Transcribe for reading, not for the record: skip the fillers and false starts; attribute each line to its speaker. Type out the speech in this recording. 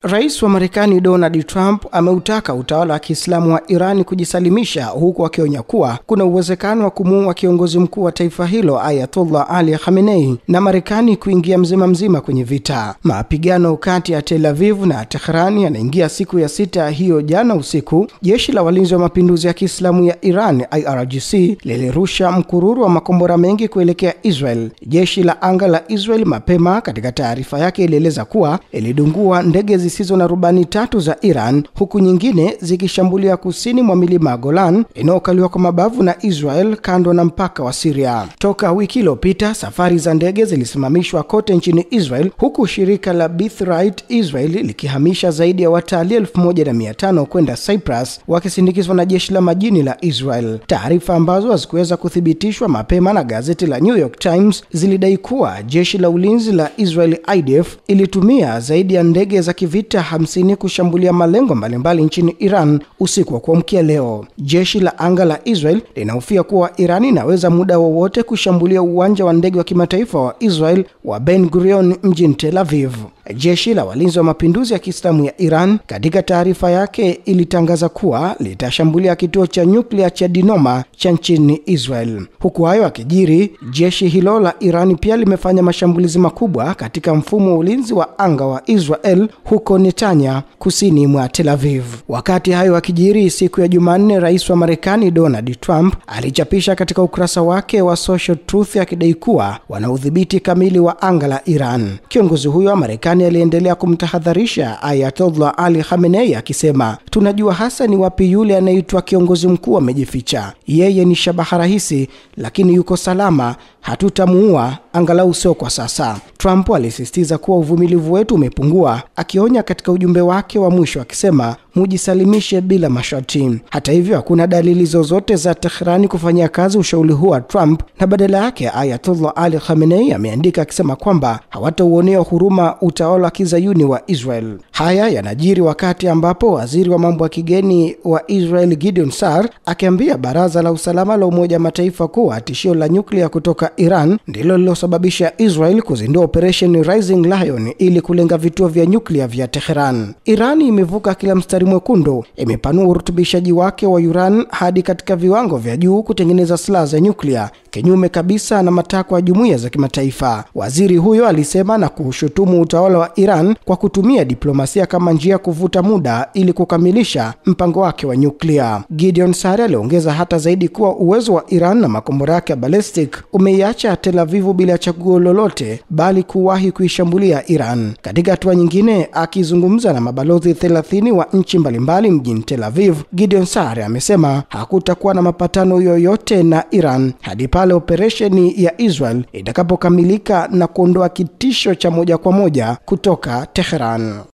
Speaker 1: Rais wa Marekani Donald Trump ameutaka utawala wa Kiislamu wa Iran kujisalimisha, huku akionya kuwa kuna uwezekano wa kumuua kiongozi mkuu wa taifa hilo Ayatollah Ali Khamenei na Marekani kuingia mzima kwenye vita. Mapigano kati ya Tel Aviv na Tehran yanaingia siku ya 6 hiyo. Jana usiku, jeshi la walinzi wa mapinduzi ya Kiislamu ya Iran IRGC lilirusha mkururu wa makombora mengi kuelekea Israel. Jeshi la anga la Israel mapema katika taarifa yake ilieleza kuwa ilidungua ndege zisizo na rubani 3 za Iran, huku nyingine zikishambulia kusini mwa milima Golan inayokaliwa kwa mabavu na Israel kando na mpaka wa Syria. Toka wiki iliyopita, safari za ndege zilisimamishwa kote nchini Israel, huku shirika la Birthright Israel likihamisha zaidi ya watalii 1500 kwenda Cyprus wakisindikizwa na jeshi la majini la Israel. Taarifa ambazo hazikuweza kuthibitishwa mapema na gazeti la New York Times zilidai kuwa jeshi la ulinzi la Israel IDF ilitumia zaidi ya ndege za kivita 50 kushambulia malengo mbalimbali nchini Iran usiku wa kuamkia leo. Jeshi la anga la Israel linahofia kuwa Iran inaweza muda wowote kushambulia uwanja wa ndege wa kimataifa wa Israel wa Ben Gurion mjini Tel Aviv. Jeshi la walinzi wa mapinduzi ya Kiislamu ya Iran katika taarifa yake ilitangaza kuwa litashambulia kituo cha nyuklia cha Dinoma cha nchini Israel. Huku hayo akijiri, jeshi hilo la Iran pia limefanya mashambulizi makubwa katika mfumo wa ulinzi wa anga wa Israel huko Netanya, kusini mwa Tel Aviv. Wakati hayo akijiri, siku ya Jumanne, rais wa Marekani Donald Trump alichapisha katika ukurasa wake wa Social Truth akidai kuwa wana udhibiti kamili wa anga la Iran. Kiongozi huyo wa Marekani aliendelea kumtahadharisha Ayatollah Ali Khamenei akisema, tunajua hasa ni wapi yule anaitwa kiongozi mkuu amejificha. Yeye ni shabaha rahisi, lakini yuko salama. Hatutamuua, angalau sio kwa sasa. Trump alisisitiza kuwa uvumilivu wetu umepungua, akionya katika ujumbe wake wa mwisho akisema, mujisalimishe bila masharti. Hata hivyo, hakuna dalili zozote za Tehran kufanyia kazi ushauri huu wa Trump, na badala yake Ayatollah Ali Khamenei ameandika akisema kwamba hawatauonea huruma utawala wa kizayuni wa Israel. Haya yanajiri wakati ambapo waziri wa mambo ya kigeni wa Israel Gideon Sar akiambia baraza la usalama la Umoja Mataifa kuwa tishio la nyuklia kutoka Iran ndilo lilosababisha Israel kuzindua Operation Rising Lion ili kulenga vituo vya nyuklia vya Tehran. Iran imevuka kila mstari mwekundu, imepanua urutubishaji wake wa urani hadi katika viwango vya juu kutengeneza silaha za nyuklia, kinyume kabisa na matakwa ya jumuiya za kimataifa. Waziri huyo alisema na kushutumu utawala wa Iran kwa kutumia diplomasia kama njia kuvuta muda ili kukamilisha mpango wake wa nyuklia. Gideon Sare aliongeza hata zaidi kuwa uwezo wa Iran na makombora yake ya ballistic umeiacha Tel Aviv bila chaguo lolote bali kuwahi kuishambulia Iran. Katika hatua nyingine, akizungumza na mabalozi 30 wa nchi mbalimbali mjini Tel Aviv, Gideon Sare amesema hakutakuwa na mapatano yoyote na Iran hadi pale operesheni ya Israel itakapokamilika na kuondoa kitisho cha moja kwa moja kutoka Tehran.